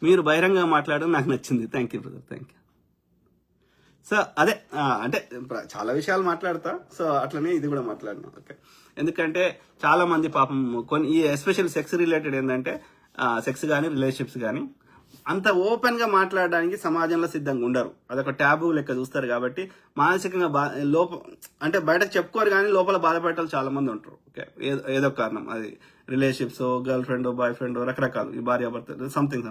మీరు బహిరంగంగా మాట్లాడడం నాకు నచ్చింది. Thank you brother, thank you. So అదే అంటే చాలా విషయాలు మాట్లాడతా, సో అట్లనే ఇది కూడా మాట్లాడినా. ఓకే, ఎందుకంటే చాలా మంది పాపం కొన్ని ఎస్పెషల్ సెక్స్ రిలేటెడ్ ఏంటంటే సెక్స్ కానీ రిలేషన్షిప్స్ కానీ అంత ఓపెన్ గా మాట్లాడడానికి సమాజంలో సిద్ధంగా ఉండరు. అదొక ట్యాబు లెక్క చూస్తారు. కాబట్టి మానసికంగా అంటే బయటకు చెప్పుకోరు కానీ లోపల బాధపడేవాళ్ళు చాలా మంది ఉంటారు. ఓకే, ఏదో కారణం, అది relationships, girl friend, boy friend, రకరకాలు, ఈ భార్యాభర్త, సంథింగ్.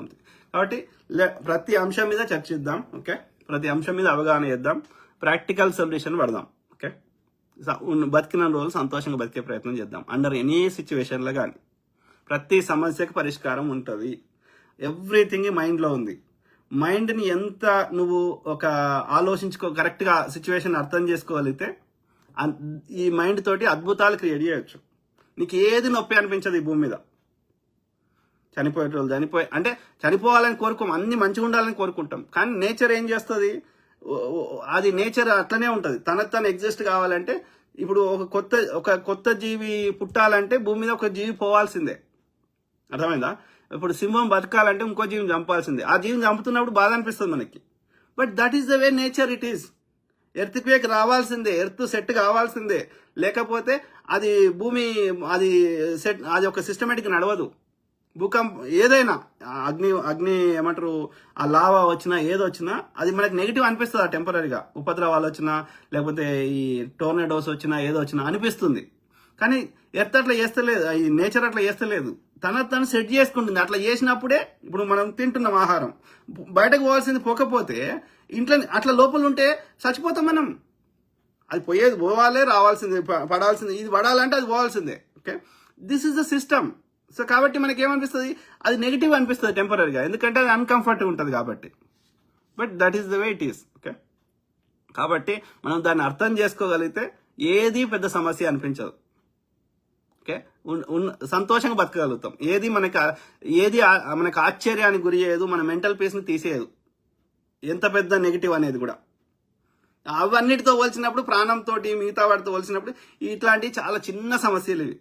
కాబట్టి ప్రతి అంశం మీద చర్చిద్దాం. ఓకే, ప్రతి అంశం మీద అవగాహన చేద్దాం, ప్రాక్టికల్ సొల్యూషన్ పడదాం. ఓకే, బతికిన రోజులు సంతోషంగా బతికే ప్రయత్నం చేద్దాం. అండర్ ఎనీ సిచ్యువేషన్లో కానీ ప్రతి సమస్యకు పరిష్కారం ఉంటుంది. ఎవ్రీథింగ్ మైండ్లో ఉంది. మైండ్ని ఎంత నువ్వు ఒక కరెక్ట్గా సిచ్యువేషన్ అర్థం చేసుకోగలిగితే ఈ మైండ్ తోటి అద్భుతాలు క్రియేట్ చేయొచ్చు. నీకు ఏది నొప్పి అనిపించదు ఈ భూమి మీద. చనిపోయేటోళ్ళు అంటే చనిపోవాలని కోరుకోం, అన్ని మంచిగా ఉండాలని కోరుకుంటాం. కానీ నేచర్ ఏం చేస్తుంది, అది నేచర్ అట్లనే ఉంటుంది. తను ఎగ్జిస్ట్ కావాలంటే ఇప్పుడు ఒక కొత్త జీవి పుట్టాలంటే భూమి మీద ఒక జీవి పోవాల్సిందే. అర్థమైందా? ఇప్పుడు సింహం బతకాలంటే ఇంకో జీవిని చంపాల్సిందే. ఆ జీవిని చంపుతున్నప్పుడు బాధ అనిపిస్తుంది మనకి. But that is the way nature it is. Earth quake రావాల్సిందే, ఎర్త్ సెట్ కావాల్సిందే. లేకపోతే అది భూమి అది ఒక సిస్టమేటిక్ నడవదు. భూకంపం ఏదైనా అగ్ని ఏమంటారు, ఆ లావా వచ్చినా ఏదొచ్చినా అది మనకి నెగిటివ్ అనిపిస్తుంది. ఆ టెంపరీగా ఉపద్రవాలు వచ్చినా లేకపోతే ఈ టోర్నడోస్ వచ్చినా ఏదో వచ్చినా అనిపిస్తుంది. కానీ ఎర్త్ అట్లా చేస్తలేదు, ఈ నేచర్ అట్లా చేస్తలేదు. తను సెట్ చేసుకుంటుంది. అట్లా చేసినప్పుడే ఇప్పుడు మనం తింటున్నాం ఆహారం. బయటకు పోవాల్సింది పోకపోతే ఇంట్లో అట్లా లోపల ఉంటే చచ్చిపోతాం మనం. అది పోవాలి, రావాల్సిందే, పడాల్సిందే. ఇది పడాలంటే అది పోవాల్సిందే. Okay, this is the system. So కాబట్టి మనకి ఏమనిపిస్తుంది, అది నెగిటివ్ అనిపిస్తుంది టెంపరీగా, ఎందుకంటే అది అన్కంఫర్ట్గా ఉంటుంది కాబట్టి. But that is the way it is. Okay, కాబట్టి మనం దాన్ని అర్థం చేసుకోగలిగితే ఏది పెద్ద సమస్య అనిపించదు. ఓకే, సంతోషంగా బతకగలుగుతాం. ఏది మనకి ఆశ్చర్యానికి గురి చేయదు, మన మెంటల్ పీస్ని తీసేయదు, ఎంత పెద్ద నెగిటివ్ అనేది కూడా. అవన్నిటితో పోల్చినప్పుడు, ప్రాణంతో మిగతా వాటితో పోల్చినప్పుడు ఇట్లాంటివి చాలా చిన్న సమస్యలు ఇవి.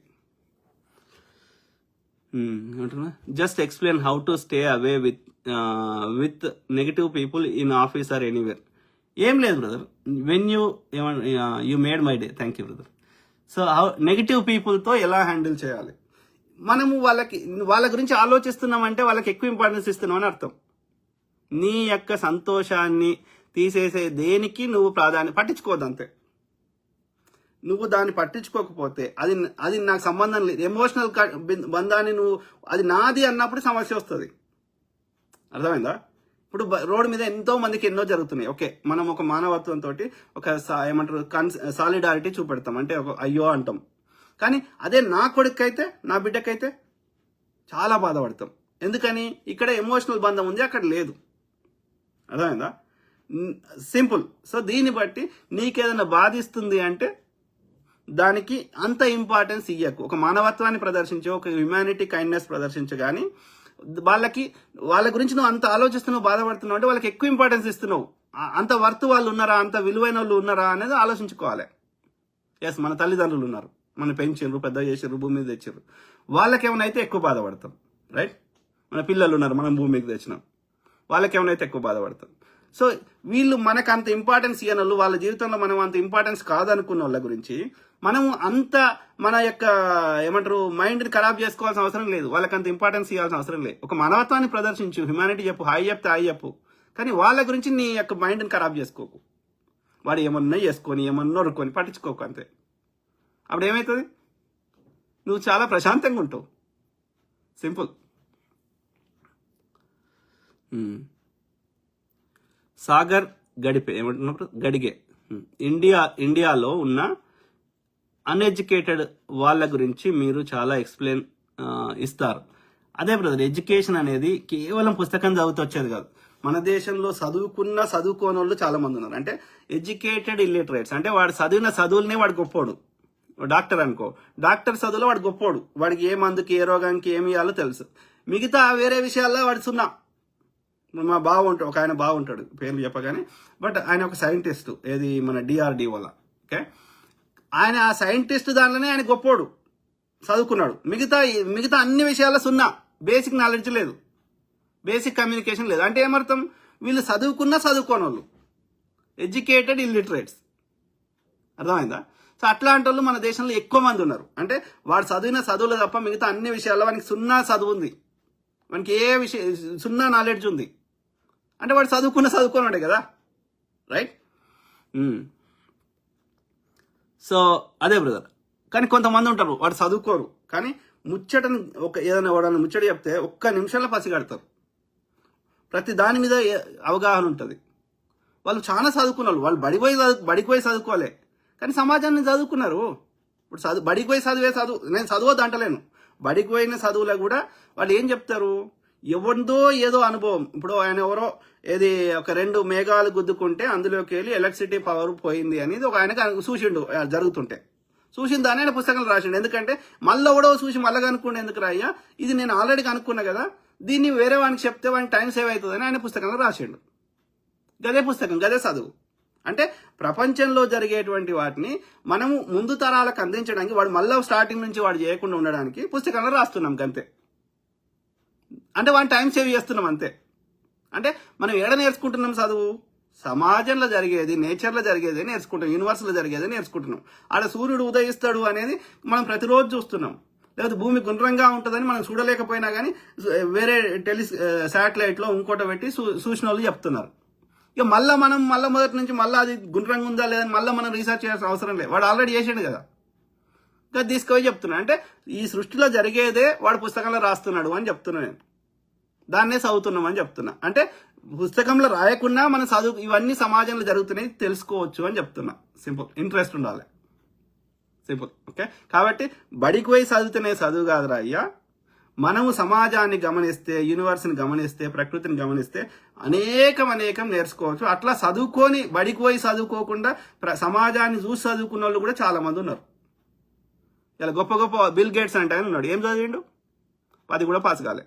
Just explain how to stay away with negative people in office or anywhere. ఏం లేదు brother, when you made my day. Thank you brother. So negative పీపుల్తో ఎలా హ్యాండిల్ చేయాలి, మనము వాళ్ళ గురించి ఆలోచిస్తున్నామంటే వాళ్ళకి ఎక్కువ ఇంపార్టెన్స్ ఇస్తున్నామని అర్థం. నీ యొక్క సంతోషాన్ని తీసేసే దేనికి నువ్వు పట్టించుకోవద్దు అంతే. నువ్వు దాన్ని పట్టించుకోకపోతే అది నాకు సంబంధం లేదు, ఎమోషనల్ బంధాన్ని అది నాది అన్నప్పుడు సమస్య వస్తుంది. అర్థమైందా? ఇప్పుడు రోడ్డు మీద ఎంతో మందికి ఎన్నో జరుగుతున్నాయి. ఓకే, మనం ఒక మానవత్వంతో ఒక ఏమంటారు సాలిడారిటీ చూపెడతాం, అంటే ఒక అయ్యో అంటాం. కానీ అదే నా కొడుకైతే, నా బిడ్డకైతే చాలా బాధపడతాం. ఎందుకని? ఇక్కడ ఎమోషనల్ బంధం ఉంది, అక్కడ లేదు. అర్థమైందా? సింపుల్. సో దీన్ని బట్టి నీకేదైనా బాధిస్తుంది అంటే దానికి అంత ఇంపార్టెన్స్ ఇయ్యకు. ఒక మానవత్వాన్ని ప్రదర్శించు, ఒక హ్యుమానిటీ, కైండ్నెస్ ప్రదర్శించు. కానీ వాళ్ళ గురించి నువ్వు అంత ఆలోచిస్తున్నావు, బాధపడుతున్నావు అంటే వాళ్ళకి ఎక్కువ ఇంపార్టెన్స్ ఇస్తున్నావు. అంత వర్త్ వాళ్ళు ఉన్నారా, అంత విలువైన వాళ్ళు ఉన్నారా అనేది ఆలోచించుకోవాలి. ఎస్, మన తల్లిదండ్రులు ఉన్నారు, మన పెంచారు, పెద్ద చేసారు, భూమి మీద తెచ్చారు. వాళ్ళకేమైనా అయితే ఎక్కువ బాధపడతాం, రైట్? మన పిల్లలు ఉన్నారు, మనం భూమి మీద తెచ్చినాం, వాళ్ళకేమైనా అయితే ఎక్కువ బాధపడతాం. సో వీళ్ళు మనకు అంత ఇంపార్టెన్స్ ఇయ్యని వాళ్ళు, వాళ్ళ జీవితంలో మనం అంత ఇంపార్టెన్స్ కాదనుకున్న వాళ్ళ గురించి మనం అంత మన యొక్క ఏమంటారు మైండ్ని ఖరాబ్ చేసుకోవాల్సిన అవసరం లేదు. వాళ్ళకి అంత ఇంపార్టెన్స్ ఇవ్వాల్సిన అవసరం లేదు. ఒక మానవత్వాన్ని ప్రదర్శించు, హ్యుమానిటీ చెప్పు, హాయ్ చెప్తే హాయ్ చెప్పు. కానీ వాళ్ళ గురించి నీ యొక్క మైండ్ని ఖరాబ్ చేసుకోకు. వాడు ఏమన్నా చేసుకొని ఏమన్నా నొరుకొని పట్టించుకోకు అంతే. అప్పుడు ఏమవుతుంది? నువ్వు చాలా ప్రశాంతంగా ఉంటావు. సింపుల్. సాగర్ ఏమంటున్నప్పుడు గడిగే ఇండియాలో ఉన్న అన్ఎడ్యుకేటెడ్ వాళ్ళ గురించి మీరు చాలా ఎక్స్ప్లెయిన్ ఇస్తారు. అదే బ్రదర్, ఎడ్యుకేషన్ అనేది కేవలం పుస్తకం చదివితే వచ్చేది కాదు. మన దేశంలో చదువుకోని వాళ్ళు చాలా మంది ఉన్నారు. అంటే ఎడ్యుకేటెడ్ ఇల్లిటరేట్స్, అంటే వాడు చదివిన చదువులనే వాడు గొప్పోడు. డాక్టర్ అనుకో, డాక్టర్ చదువులో వాడు గొప్పోడు. వాడికి ఏ మందుకి, ఏ రోగానికి ఏమి ఇవ్వాలో తెలుసు. మిగతా వేరే విషయాల్లో వాడు సున్నా. మా బాగుంటాడు, ఒక ఆయన బాగుంటాడు, పేర్లు చెప్పగానే. బట్ ఆయన ఒక సైంటిస్ట్, ఏది మన DRDO వల్ల. ఓకే, ఆయన ఆ సైంటిస్ట్ దానిలోనే ఆయన గొప్పోడు, చదువుకున్నాడు. మిగతా అన్ని విషయాల్లో సున్నా, బేసిక్ నాలెడ్జ్ లేదు. బేసిక్ కమ్యూనికేషన్ లేదు. అంటే ఏమర్థం? వీళ్ళు చదువుకోని వాళ్ళు, ఎడ్యుకేటెడ్ ఇల్లిటరేట్స్. అర్థమైందా? సో అట్లాంటి వాళ్ళు మన దేశంలో ఎక్కువ మంది ఉన్నారు. అంటే వాడు చదివిన చదువులు తప్ప మిగతా అన్ని విషయాల్లో వానికి సున్నా చదువు ఉంది, వానికి ఏ విషయం సున్నా నాలెడ్జ్ ఉంది. అంటే వాడు చదువుకోనాడే కదా, రైట్? సో అదే బ్రదర్. కానీ కొంతమంది ఉంటారు వాడు చదువుకోరు, కానీ ముచ్చటను ఏదైనా వాడని ముచ్చట చెప్తే ఒక్క నిమిషంలో పసిగడతారు. ప్రతి దాని మీద అవగాహన ఉంటుంది. వాళ్ళు చాలా చదువుకున్నారు, వాళ్ళు బడికి పోయి చదువుకోలే, కానీ సమాజాన్ని చదువుకున్నారు. ఇప్పుడు బడికి పోయి చదువు, నేను చదవద్దు అంటలేను. బడికి పోయిన చదువులో కూడా వాళ్ళు ఏం చెప్తారు? ఎవరిదో ఏదో అనుభవం. ఇప్పుడు ఆయన ఎవరో ఏది ఒక 2 మేఘాలు గుద్దుకుంటే అందులోకి వెళ్ళి ఎలక్ట్రిసిటీ పవర్ పోయింది అనేది ఒక ఆయనకు చూసిండు, జరుగుతుంటే చూసిన దాన్ని ఆయన పుస్తకాలు రాసిండు. ఎందుకంటే మళ్ళీ ఎవడో చూసి మళ్ళీ కనుక్కుండే ఎందుకు రాయ్యా, ఇది నేను ఆల్రెడీ కనుక్కున్నా కదా, దీన్ని వేరే వానికి చెప్తే వానికి టైం సేవ్ అవుతుందని ఆయన పుస్తకంలో రాసిండు. గదే పుస్తకం, గదే చదువు. అంటే ప్రపంచంలో జరిగేటువంటి వాటిని మనము ముందు తరాలకు అందించడానికి, వాడు మళ్ళీ స్టార్టింగ్ నుంచి వాడు చేయకుండా ఉండడానికి పుస్తకంలో రాస్తున్నాం అంతే. అంటే వాడిని టైం సేవ్ చేస్తున్నాం అంతే. అంటే మనం ఏడ నేర్చుకుంటున్నాం చదువు? సమాజంలో జరిగేది, నేచర్లో జరిగేది నేర్చుకుంటాం, యూనివర్స్లో జరిగేది నేర్చుకుంటున్నాం. ఆడ సూర్యుడు ఉదయిస్తాడు అనేది మనం ప్రతిరోజు చూస్తున్నాం. లేకపోతే భూమి గుండ్రంగా ఉంటుందని మనం చూడలేకపోయినా కానీ వేరే శాటిలైట్లో ఇంకోటి పెట్టి చూసిన వాళ్ళు చెప్తున్నారు. ఇక మనం మొదటి నుంచి మళ్ళీ అది గుండ్రంగా ఉందా లేదని మళ్ళీ మనం రీసెర్చ్ చేయాల్సిన అవసరం లేదు, వాడు ఆల్రెడీ చేసాడు కదా. ఇంకా తీసుకొని చెప్తున్నా, అంటే ఈ సృష్టిలో జరిగేదే వాడు పుస్తకంలో రాస్తున్నాడు అని చెప్తున్నా నేను. దాన్నే చదువుతున్నాం అని చెప్తున్నా. అంటే పుస్తకంలో రాయకుండా మన చదువు ఇవన్నీ సమాజంలో జరుగుతున్నాయి తెలుసుకోవచ్చు అని చెప్తున్నా. సింపుల్, ఇంట్రెస్ట్ ఉండాలి, సింపుల్. ఓకే, కాబట్టి బడికి పోయి చదివితేనే చదువు కాదురా అయ్యా. మనము సమాజాన్ని గమనిస్తే, యూనివర్స్ని గమనిస్తే, ప్రకృతిని గమనిస్తే అనేకం నేర్చుకోవచ్చు. అట్లా చదువుకొని బడికి పోయి చదువుకోకుండా సమాజాన్ని చూసి చదువుకున్న వాళ్ళు కూడా చాలా మంది ఉన్నారు. ఇలా గొప్ప బిల్ గేట్స్ అంటే ఆయన ఉన్నాడు, ఏం చదివిండు? 10 కూడా పాస్ కాలే.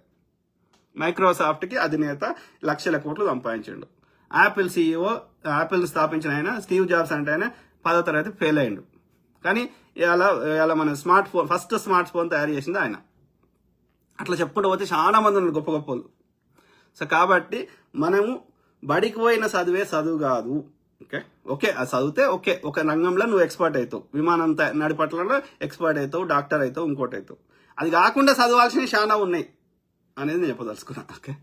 మైక్రోసాఫ్ట్కి అధినేత, లక్షల కోట్లు సంపాదించిండు. యాపిల్ CEO, యాపిల్ స్థాపించిన ఆయన స్టీవ్ జాబ్స్ అంటే ఆయన 10వ తరగతి ఫెయిల్ అయ్యిండు. కానీ ఇలా మన ఫస్ట్ స్మార్ట్ ఫోన్ తయారు చేసింది ఆయన. అట్లా చెప్పుకుంటూ పోతే చాలా మంది ఉన్నారు గొప్ప వాళ్ళు. సో కాబట్టి మనము బడికి పోయిన చదువే చదువు కాదు. ఓకే అది చదివితే ఓకే, ఒక రంగంలో నువ్వు ఎక్స్పర్ట్ అవుతావు, విమానం నడిపట్లలో ఎక్స్పర్ట్ అవుతావు, డాక్టర్ అవుతావు, ఇంకోటి అవుతావు. అది కాకుండా చదవాల్సినవి చాలా ఉన్నాయి అనేది నేను చెప్పదలుచుకున్నాను. ఓకే.